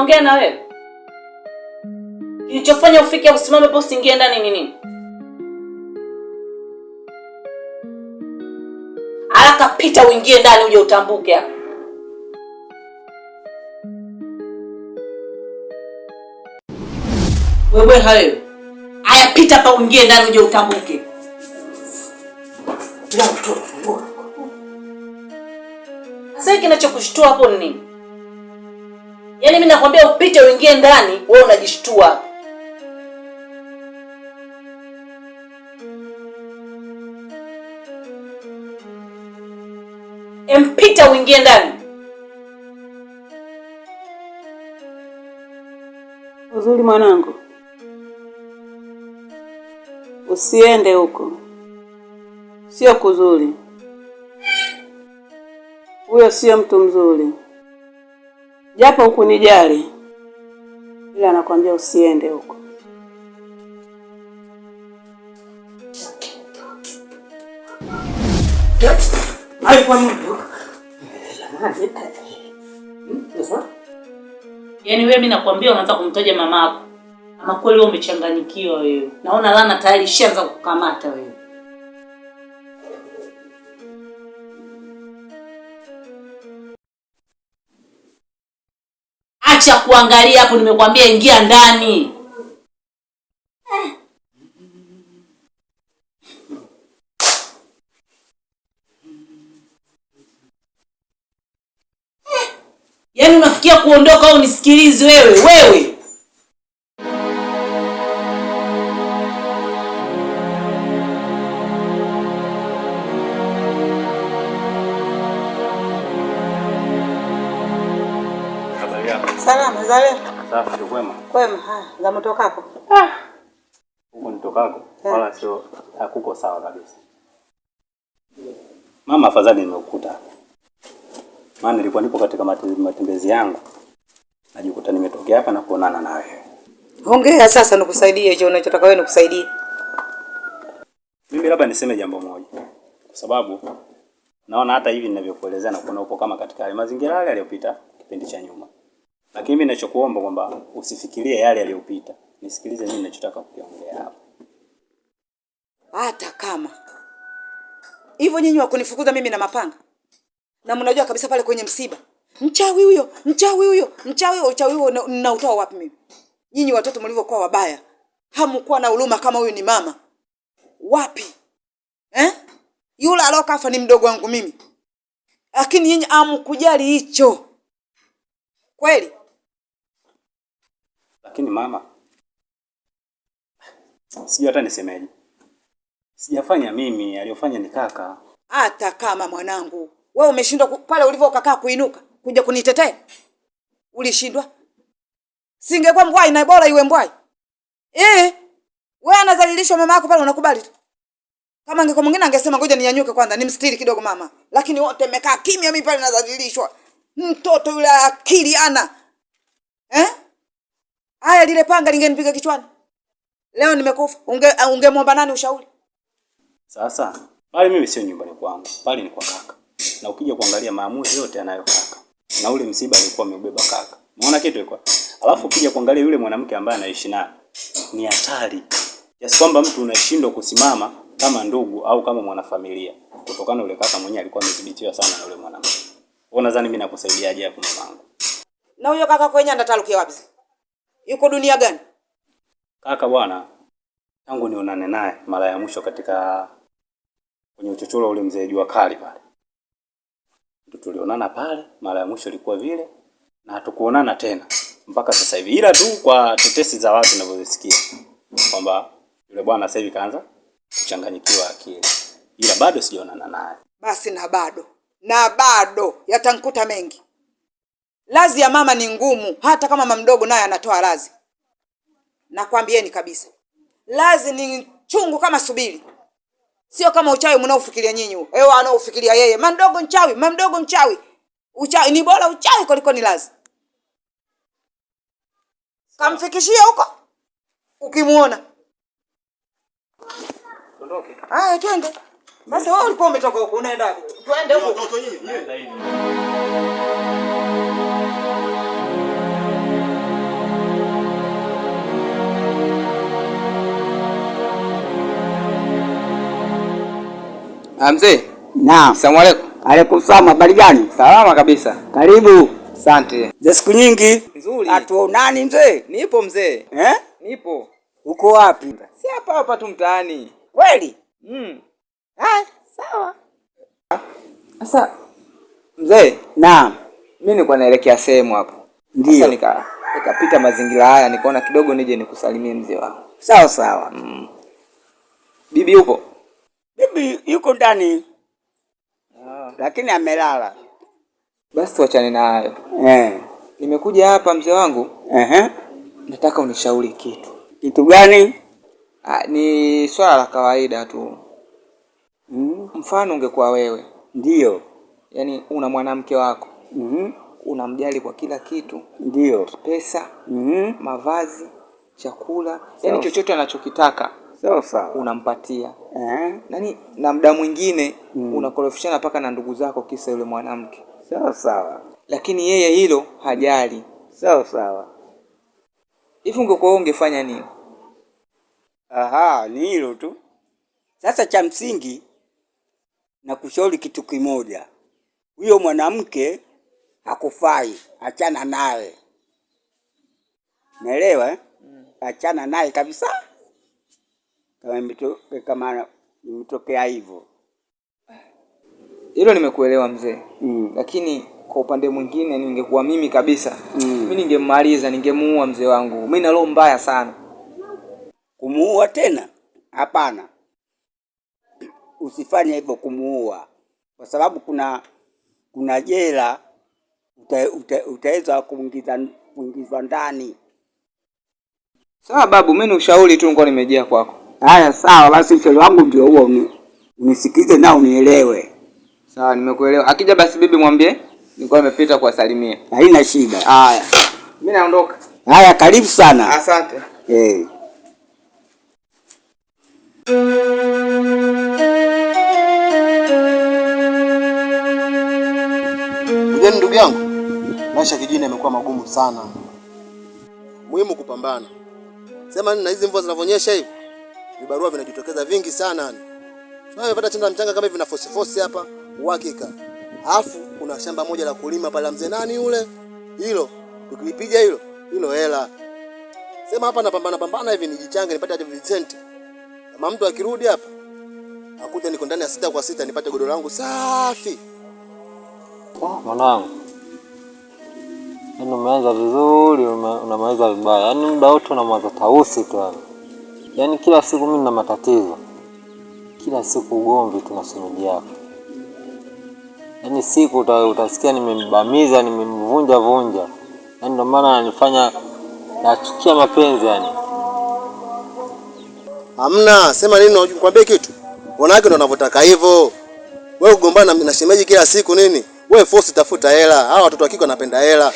naongea na wewe. Kilichofanya ufike usimame hapo usiingie ndani ni nini? Haraka pita uingie ndani uje utambuke hapo. Wewe hayo. Aya pita hapa uingie ndani uje utambuke. Bila mtoto. Sasa kinachokushtua hapo ni nini? Yaani mimi nakwambia upite uingie ndani, wewe unajishtua. Empita uingie ndani. Uzuri mwanangu. Usiende huko. Sio kuzuri. Huyo sio mtu mzuri. Japo hukunijali, ila anakuambia usiende huko. Alikuwa nini? Yaani wewe mimi nakwambia unaanza kumtaja mamako. Ama kweli wewe umechanganyikiwa wewe. Naona Lana tayari ishaanza kukamata wewe. Acha kuangalia hapo, nimekwambia ingia ndani. Yaani unafikia kuondoka au nisikilize wewe? Salama za leo. Safi kwema. Kwema, haya, za mtokako. Huko nitokako wala sio hakuko sawa kabisa. Mama afadhali nimekukuta. Maana nilikuwa nipo katika matembezi yangu. Najikuta nimetokea hapa na kuonana na wewe. Hongera sasa nikusaidie hicho unachotaka wewe nikusaidie. Mimi labda niseme jambo moja. Kwa sababu naona hata hivi ninavyokuelezea na kuona upo kama katika hali mazingira yale aliyopita kipindi cha nyuma. Lakini mimi ninachokuomba kwamba usifikirie yale yaliyopita. Nisikilize mimi ninachotaka kukiongea hapa. Hata kama hivyo nyinyi wakunifukuza mimi na mapanga. Na mnajua kabisa pale kwenye msiba. Mchawi huyo. Uchawi huo ninautoa wapi mimi? Nyinyi watoto mlivyokuwa wabaya. Hamkuwa na huruma kama huyu ni mama. Wapi? Yule alokafa ni mdogo wangu mimi. Lakini nyinyi hamkujali hicho. Kweli? Lakini mama, sijui hata nisemeje. Sijafanya mimi, aliyofanya ni kaka. Hata kama mwanangu, wewe umeshindwa pale ulivyokaa kuinuka kuja kunitetea. Ulishindwa? Singekuwa mbwai na bora iwe mbwai. Wewe anadhalilishwa mama yako pale unakubali tu. Kama angekuwa mwingine angesema ngoja ninyanyuke kwanza nimstiri kidogo mama. Lakini wote mmekaa kimya mimi pale nadhalilishwa. Mtoto yule akili ana. Haya lile panga lingenipiga kichwani. Leo nimekufa. Ungemwomba nani ushauri? Sasa, pale mimi sio nyumbani kwangu. Pale ni kwa kaka. Na ukija kuangalia maamuzi yote anayo kaka. Na ule msiba alikuwa ameubeba kaka. Unaona kitu iko? Alafu ukija kuangalia yule mwanamke ambaye anaishi naye ni hatari. Kiasi kwamba mtu unashindwa kusimama kama ndugu au kama mwanafamilia. Kutokana ule kaka mwenyewe alikuwa amedhibitiwa sana na yule mwanamke. Wewe nadhani mimi nakusaidiaje hapo mamangu? Na huyo kaka kwenye ndatalukia wapi? Yuko dunia gani? Kaka bwana, tangu nionane naye mara ya mwisho katika kwenye uchochoro ule mzee jua kali pale. Ndio tulionana pale, mara ya mwisho ilikuwa vile na hatukuonana tena mpaka sasa hivi. Ila tu kwa tetesi za watu ninavyosikia kwamba yule bwana sasa hivi kaanza kuchanganyikiwa akili. Ila bado sijaonana naye. Basi na bado yatankuta mengi. Lazi ya mama ni ngumu, hata kama mama mdogo naye anatoa lazi. Nakwambieni kabisa. Lazi ni chungu kama subiri. Sio kama uchawi mnaofikiria nyinyi huo. Anaofikiria yeye. Mama mdogo mchawi. Uchawi ni bora uchawi kuliko ni lazi. Kamfikishia huko. Ukimuona. Ondoke. Haya twende. Sasa wewe ulikuwa umetoka huko unaenda. Twende huko. Nenda hivi. Mzee. Naam. Asalamu alaykum. Alaykum salaam, habari gani? Salama kabisa. Karibu. Asante. Za siku nyingi. Nzuri. Hatuonani mzee? Nipo mzee. Nipo. Uko wapi? Si hapa tu mtaani. Kweli? Sawa. Sasa mzee. Naam. Mimi nilikuwa naelekea sehemu hapo. Ndio. Sasa nikapita mazingira haya nikaona kidogo nije nikusalimie mzee wangu. Sawa sawa. Bibi yupo? Bibi yuko ndani. Lakini amelala. Basi tuachane na hayo. Nimekuja hapa mzee wangu. Nataka unishauri kitu. Kitu gani? Ni swala la kawaida tu. Mfano ungekuwa wewe. Ndio. Yaani una mwanamke wako. Unamjali kwa kila kitu. Ndio. Pesa, mavazi, chakula, yaani chochote anachokitaka. Sawa. Unampatia. Na muda mwingine unakorofishana paka na ndugu zako kisa yule mwanamke. Sawa. Lakini yeye hilo hajali. Sawa. Hivi ungekuwa ungefanya nini? Ni hilo tu. Sasa cha msingi na kushauri kitu kimoja. Huyo mwanamke hakufai, achana naye. Naelewa Achana naye kabisa. Kama imetokea hivyo. Hilo nimekuelewa mzee. Lakini kwa upande mwingine ningekuwa mimi kabisa. Mimi ningemaliza, ningemuua mzee wangu. Mimi na roho mbaya sana. Kumuua tena? Hapana. Usifanye hivyo kumuua. Kwa sababu kuna jela utaweza kuingizwa ndani. Sawa babu, mimi ni ushauri tu nilikuwa nimejia kwako. Haya sawa, basi ushauri wangu ndio huo, unisikize na unielewe. Sawa, nimekuelewa. Akija basi bibi mwambie nilikuwa nimepita kuwasalimia. Haina shida. Haya. Mimi naondoka. Haya, karibu sana. Asante. Ujeni ndugu yangu, maisha kijijini yamekuwa magumu sana. Muhimu kupambana. Sema nini na hizi mvua zinavonyesha hivi? Vibarua vinajitokeza vingi sana. Sasa nimepata chanda mchanga kama hivi na fosi hapa, uhakika. Alafu kuna shamba moja la kulima pale mzee nani yule? Hilo, tukilipiga hilo hela. Sema hapa napambana hivi nijichange nipate hata Vincent. Kama mtu akirudi hapa, akute niko ndani ya 6 kwa 6 nipate godoro langu safi. Mwanangu, umeanza vizuri, unamaliza vibaya. Yaani muda wote unamwaza tausi tu. Yaani kila siku mimi nina matatizo. Kila siku ugomvi tunasumuji yako. Yaani siku utasikia nimembamiza, nimemvunja. Yaani ndio maana ananifanya nachukia mapenzi yani. Hamna, sema nini nikwambie kitu? Wanawake ndio wanavyotaka hivyo. Wewe kugombana na shemeji kila siku nini? Wewe force tafuta hela. Hao watoto wakiko wanapenda hela.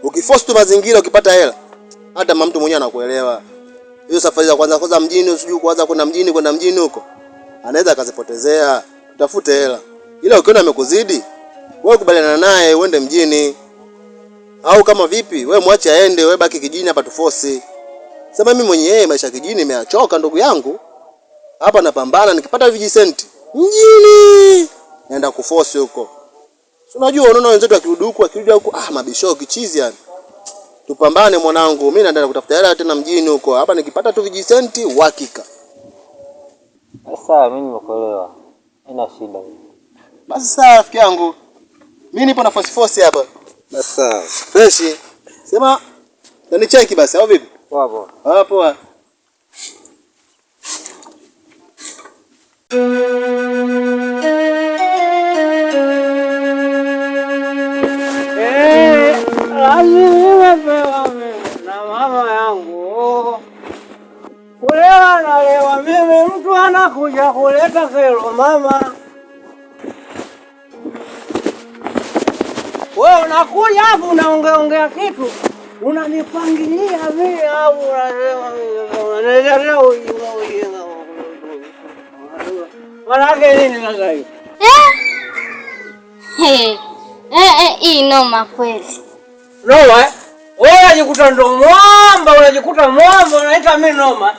Ukiforce tu mazingira ukipata hela, hata mtu mwenyewe anakuelewa. Hiyo safari za kwanza mjini, usijui kuanza kwenda mjini huko. Anaweza akazipotezea. Tafute hela. Ila ukiona amekuzidi, wewe kubaliana naye uende mjini. Au kama vipi, wewe mwache aende, wewe baki kijini hapa tuforce. Sema mimi mwenyewe maisha kijini nimeachoka ndugu yangu. Hapa napambana nikipata vijisenti mjini naenda kuforce huko. Si unajua unaona wenzetu akirudi huko mabisho kichizi yani. Tupambane mwanangu, mimi naenda kutafuta hela tena mjini huko. Hapa nikipata tu vijisenti uhakika. Sasa mimi nimekuelewa. Haina shida. Basi sawa rafiki yangu. Mimi nipo na force hapa. Basi sawa. Fresh. Sema nani cheki basi au vipi? Poa. Poa. Na mama yangu kulewa nalewa mimi, mtu anakuja kuleta kero mama. Wewe unakuja hapo unaongea kitu, unanipangilia mimi au unasema ujinga. Wanake nini sasa hivi? Hii noma kweli. Noma? Wewe unajikuta ndo mwamba, unajikuta mwamba, unaita mimi noma.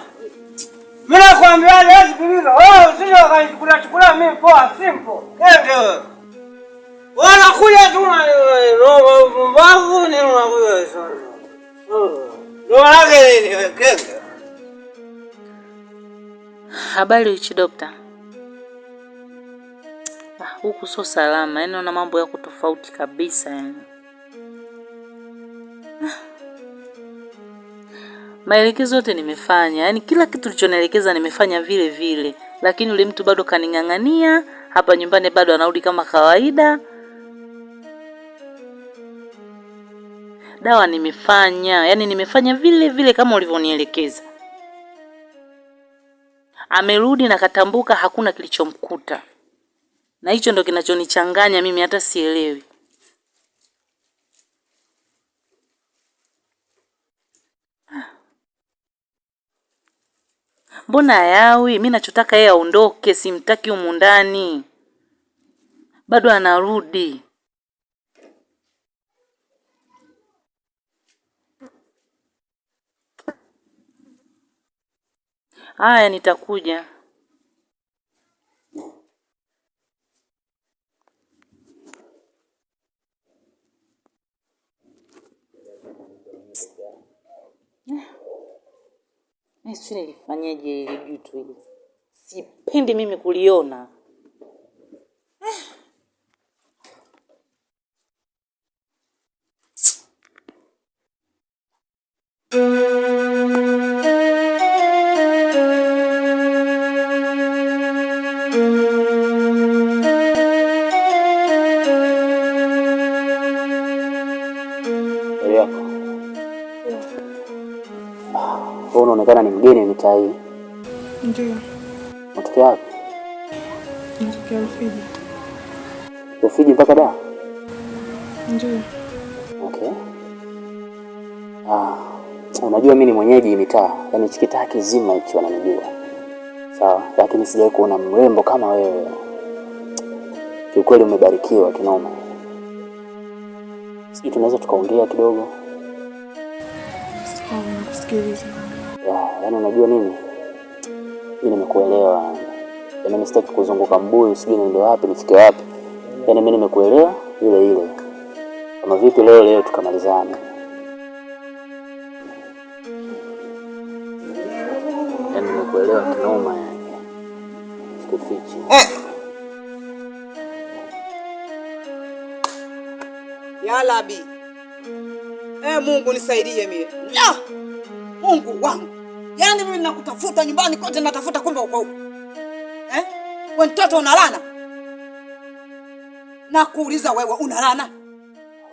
Mimi nakwambia leo sikiliza. Wewe usije ukanichukua mimi poa simple. Kenge wewe. Wanakuja tu na roho mbavu ni unakuja sasa. Ndio wake nini kenge? Habari hichi dokta. Huku sio salama, yaani na mambo yako tofauti kabisa yani. Maelekezo yote nimefanya, yaani kila kitu ulichonielekeza nimefanya vile vile, lakini yule mtu bado kaning'ang'ania, hapa nyumbani bado anarudi kama kawaida. Dawa nimefanya, yaani nimefanya vile vile kama ulivyonielekeza. Amerudi na katambuka hakuna kilichomkuta. Na hicho ndo kinachonichanganya mimi hata sielewi. Mbona hayawi? Mimi nachotaka yeye aondoke, simtaki humu ndani. Bado anarudi. Haya, nitakuja. Sisi nilifanyaje ile vitu hili? Sipendi mimi kuliona. Unaonekana ni mgeni mitaa hii. Ndio. Unatokea wapi? Natokea Rufiji. Rufiji mpaka Dar? Ndio. Okay. Unajua mimi ni mwenyeji mitaa, yaani chikitaa kizima hicho wananijua. Sawa, lakini sijawahi kuona mrembo kama wewe. Kiukweli umebarikiwa kinoma. Sisi tunaweza tukaongea kidogo? Sawa, nakusikiliza. Yaani unajua nini? Mimi nimekuelewa. Yaani mimi sitaki kuzunguka mbuyu, sijui niende wapi, nifike wapi. Yaani mimi nimekuelewa ile. Kama vipi leo tukamalizane. Yaani nimekuelewa kinoma yani. Sikufichi. Ya Labi. Mungu nisaidie mie. Mungu wangu. Yaani mimi nakutafuta nyumbani kote natafuta kumbe uko huko. Wewe mtoto unalana? Nakuuliza wewe unalana?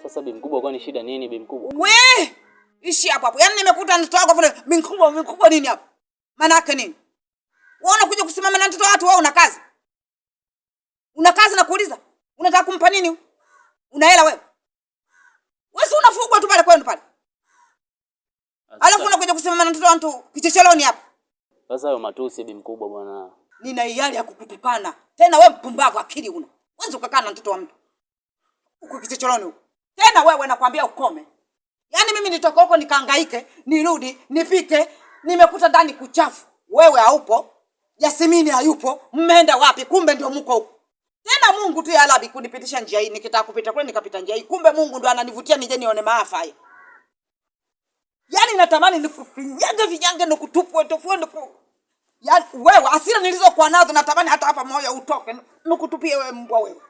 Sasa bi mkubwa kwani shida nini bi mkubwa? We! Ishi hapo. Yaani nimekuta mtoto wako vile bi mkubwa nini hapo? Maana yake nini? Wewe unakuja kusimama na mtoto watu, wewe una kazi? Una kazi na kuuliza? Unataka kumpa nini? Una hela wewe? Wewe si unafugwa tu pale kwenu pale. Alafu unakuja kusimama na mtoto wa mtu kichecheloni hapa. Sasa hayo matusi bi mkubwa bwana. Nina hiari ya kukutukana. Tena wewe mpumbavu akili una. Wewe ukakaa na mtoto wa mtu. Uko kichecheloni huko. Tena wewe nakwambia ukome. Yaani mimi nitoka huko nikahangaike, nirudi, nipike, nimekuta ndani kuchafu. Wewe haupo. Yasimini hayupo. Mmeenda wapi? Kumbe ndio mko huko. Tena Mungu tu ya Labi kunipitisha njia hii, nikitaka kupita kule nikapita njia hii. Kumbe Mungu ndo ananivutia nije nione maafa haya. Yaani natamani nikufinyaga vinyange na kutupwe tofue ndugu. Yaani wewe hasira nilizokuwa nazo natamani hata hapa moyo utoke. Nikutupie wewe mbwa wewe.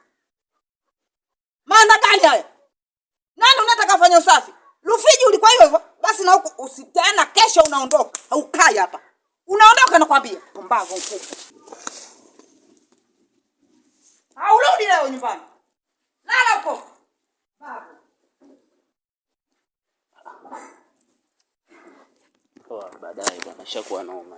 Maana gani haya? Nani unataka kufanya usafi? Rufiji ulikuwa hivyo? Basi na huko usitena kesho unaondoka. Haukai hapa. Unaondoka nakwambia. Pumbavu mkubwa. Urudi leo nyumbani. Lala huko. Babu. Baadaye bwana shakuwa noma.